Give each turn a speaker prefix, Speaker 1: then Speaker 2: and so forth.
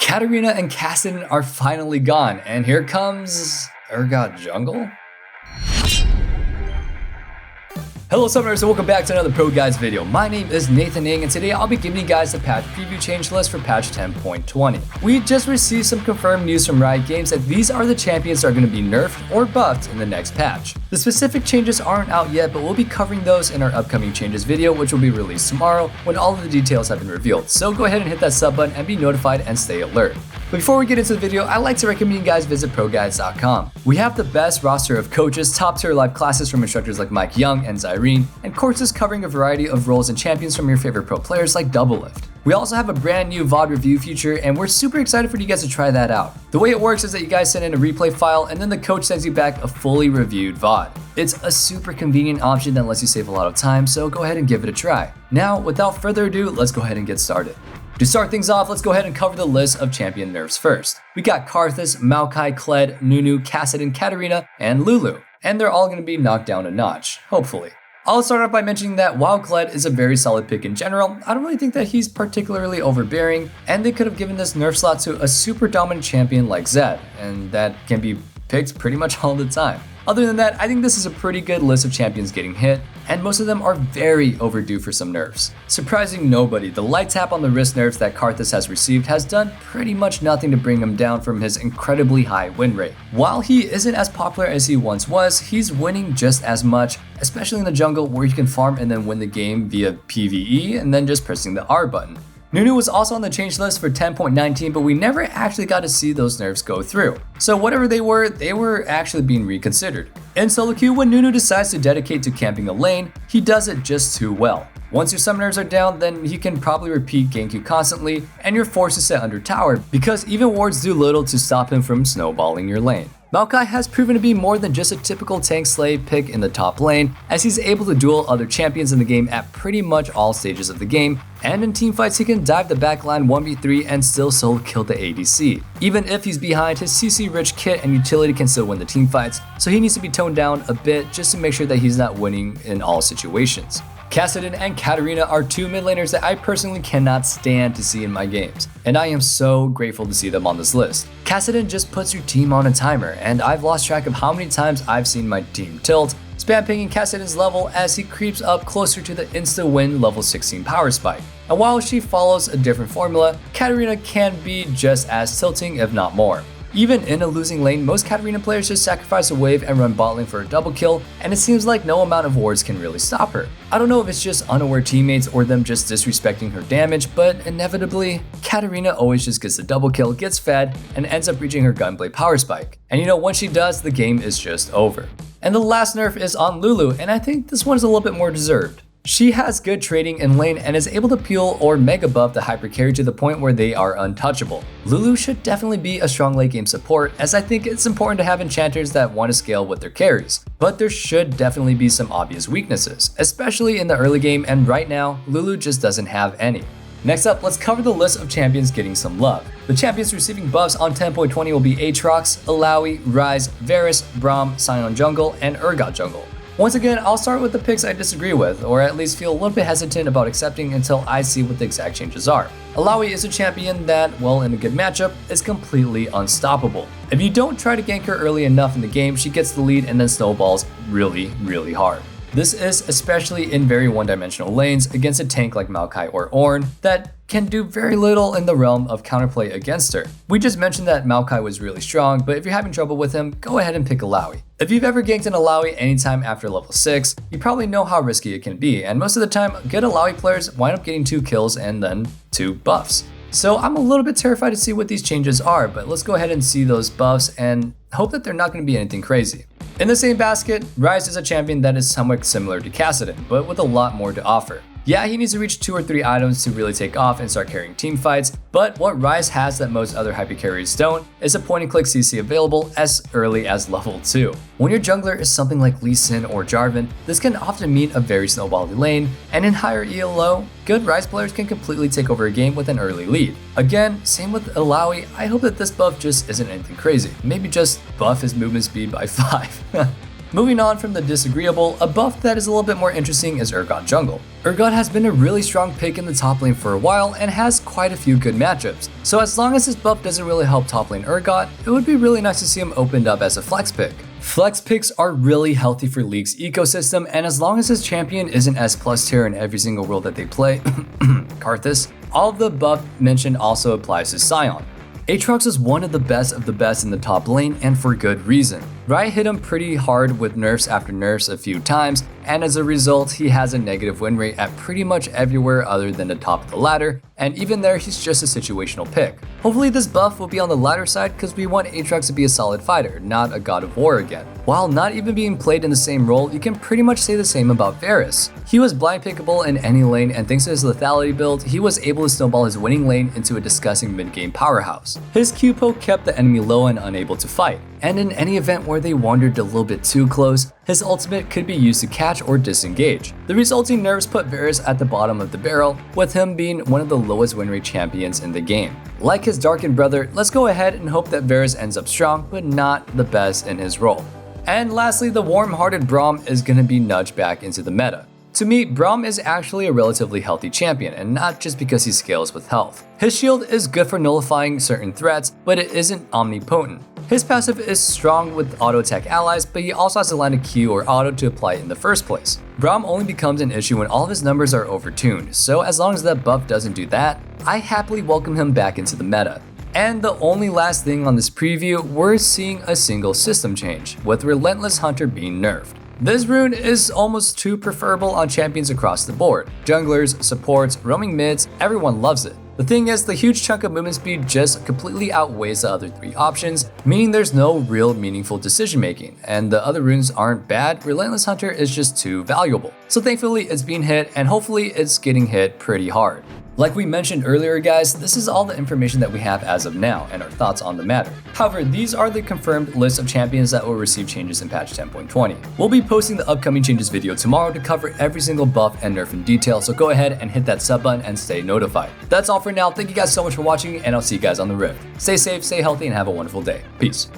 Speaker 1: Katarina and Kassadin are finally gone, and here comes Urgot Jungle? Hello Summoners and welcome back to another ProGuides video. My name is Nathan Ng and today I'll be giving you guys the patch preview change list for patch 10.20. We just received some confirmed news from Riot Games that these are the champions that are going to be nerfed or buffed in the next patch. The specific changes aren't out yet, but we'll be covering those in our upcoming changes video, which will be released tomorrow when all of the details have been revealed. So go ahead and hit that sub button and be notified and stay alert. But before we get into the video, I'd like to recommend you guys visit ProGuides.com. We have the best roster of coaches, top tier live classes from instructors like Mike Young and Zyrene, and courses covering a variety of roles and champions from your favorite pro players like Doublelift. We also have a brand new Vaude review feature and we're super excited for you guys to try that out. The way it works is that you guys send in a replay file and then the coach sends you back a fully reviewed Vaude. It's a super convenient option that lets you save a lot of time, so go ahead and give it a try. Now, without further ado, let's go ahead and get started. To start things off, let's go ahead and cover the list of champion nerfs first. We got Karthus, Maokai, Kled, Nunu, Kassadin, Katarina, and Lulu. And they're all going to be knocked down a notch, hopefully. I'll start off by mentioning that while Kled is a very solid pick in general, I don't really think that he's particularly overbearing, and they could have given this nerf slot to a super dominant champion like Zed, and that can be picked pretty much all the time. Other than that, I think this is a pretty good list of champions getting hit, and most of them are very overdue for some nerfs. Surprising nobody, the light tap on the wrist nerfs that Karthus has received has done pretty much nothing to bring him down from his incredibly high win rate. While he isn't as popular as he once was, he's winning just as much, especially in the jungle where you can farm and then win the game via PvE and then just pressing the R button. Nunu was also on the change list for 10.19, but we never actually got to see those nerfs go through. So whatever they were actually being reconsidered. In solo queue, when Nunu decides to dedicate to camping a lane, he does it just too well. Once your summoners are down, then he can probably repeat gank you constantly, and you're forced to sit under tower, because even wards do little to stop him from snowballing your lane. Maokai has proven to be more than just a typical tank slave pick in the top lane, as he's able to duel other champions in the game at pretty much all stages of the game, and in teamfights he can dive the backline 1v3 and still solo kill the ADC. Even if he's behind, his CC rich kit and utility can still win the teamfights, so he needs to be toned down a bit just to make sure that he's not winning in all situations. Kassadin and Katarina are two mid laners that I personally cannot stand to see in my games, and I am so grateful to see them on this list. Kassadin just puts your team on a timer, and I've lost track of how many times I've seen my team tilt, spam pinging Kassadin's level as he creeps up closer to the insta-win level 16 power spike. And while she follows a different formula, Katarina can be just as tilting if not more. Even in a losing lane, most Katarina players just sacrifice a wave and run bot lane for a double kill, and it seems like no amount of wards can really stop her. I don't know if it's just unaware teammates or them just disrespecting her damage, but inevitably, Katarina always just gets the double kill, gets fed, and ends up reaching her gunblade power spike. And you know, once she does, the game is just over. And the last nerf is on Lulu, and I think this one's a little bit more deserved. She has good trading in lane and is able to peel or mega buff the hyper carry to the point where they are untouchable. Lulu should definitely be a strong late game support, as I think it's important to have enchanters that want to scale with their carries. But there should definitely be some obvious weaknesses, especially in the early game, and right now, Lulu just doesn't have any. Next up, let's cover the list of champions getting some love. The champions receiving buffs on 10.20 will be Aatrox, Illaoi, Ryze, Varus, Braum, Sion Jungle, and Urgot Jungle. Once again, I'll start with the picks I disagree with, or at least feel a little bit hesitant about accepting until I see what the exact changes are. Illaoi is a champion that, well, in a good matchup, is completely unstoppable. If you don't try to gank her early enough in the game, she gets the lead and then snowballs really hard. This is especially in very one-dimensional lanes against a tank like Maokai or Ornn that can do very little in the realm of counterplay against her. We just mentioned that Maokai was really strong, but if you're having trouble with him, go ahead and pick Illaoi. If you've ever ganked an Illaoi anytime after level 6, you probably know how risky it can be, and most of the time, good Illaoi players wind up getting 2 kills and then 2 buffs. So I'm a little bit terrified to see what these changes are, but let's go ahead and see those buffs and hope that they're not going to be anything crazy. In the same basket, Ryze is a champion that is somewhat similar to Kassadin, but with a lot more to offer. Yeah, he needs to reach 2 or 3 items to really take off and start carrying team fights, but what Ryze has that most other hyper carries don't is a point and click CC available as early as level 2. When your jungler is something like Lee Sin or Jarvan, this can often mean a very snowbally lane, and in higher ELO, good Ryze players can completely take over a game with an early lead. Again, same with Illaoi, I hope that this buff just isn't anything crazy. Maybe just buff his movement speed by 5. Moving on from the disagreeable, a buff that is a little bit more interesting is Urgot Jungle. Urgot has been a really strong pick in the top lane for a while and has quite a few good matchups. So as long as this buff doesn't really help top lane Urgot, it would be really nice to see him opened up as a flex pick. Flex picks are really healthy for League's ecosystem, and as long as his champion isn't S+ tier in every single role that they play, Karthus, all of the buff mentioned also applies to Sion. Aatrox is one of the best in the top lane, and for good reason. Riot hit him pretty hard with nerfs after nerfs a few times, and as a result, he has a negative win rate at pretty much everywhere other than the top of the ladder, and even there, he's just a situational pick. Hopefully this buff will be on the latter side because we want Aatrox to be a solid fighter, not a god of war again. While not even being played in the same role, you can pretty much say the same about Varus. He was blind pickable in any lane, and thanks to his lethality build, he was able to snowball his winning lane into a disgusting mid-game powerhouse. His Q poke kept the enemy low and unable to fight, and in any event where they wandered a little bit too close, his ultimate could be used to catch or disengage. The resulting nerfs put Varus at the bottom of the barrel, with him being one of the lowest win rate champions in the game. Like his darkened brother, let's go ahead and hope that Varus ends up strong, but not the best in his role. And lastly, the warm-hearted Braum is going to be nudged back into the meta. To me, Braum is actually a relatively healthy champion, and not just because he scales with health. His shield is good for nullifying certain threats, but it isn't omnipotent. His passive is strong with auto attack allies, but he also has to land a Q or auto to apply it in the first place. Braum only becomes an issue when all of his numbers are overtuned, so as long as that buff doesn't do that, I happily welcome him back into the meta. And the only last thing on this preview, we're seeing a single system change, with Relentless Hunter being nerfed. This rune is almost too preferable on champions across the board. Junglers, supports, roaming mids, everyone loves it. The thing is, the huge chunk of movement speed just completely outweighs the other three options, meaning there's no real meaningful decision making, and the other runes aren't bad, Relentless Hunter is just too valuable. So thankfully it's being hit, and hopefully it's getting hit pretty hard. Like we mentioned earlier guys, this is all the information that we have as of now and our thoughts on the matter. However, these are the confirmed list of champions that will receive changes in patch 10.20. We'll be posting the upcoming changes video tomorrow to cover every single buff and nerf in detail, so go ahead and hit that sub button and stay notified. That's all for now, thank you guys so much for watching, and I'll see you guys on the Rift. Stay safe, stay healthy, and have a wonderful day. Peace.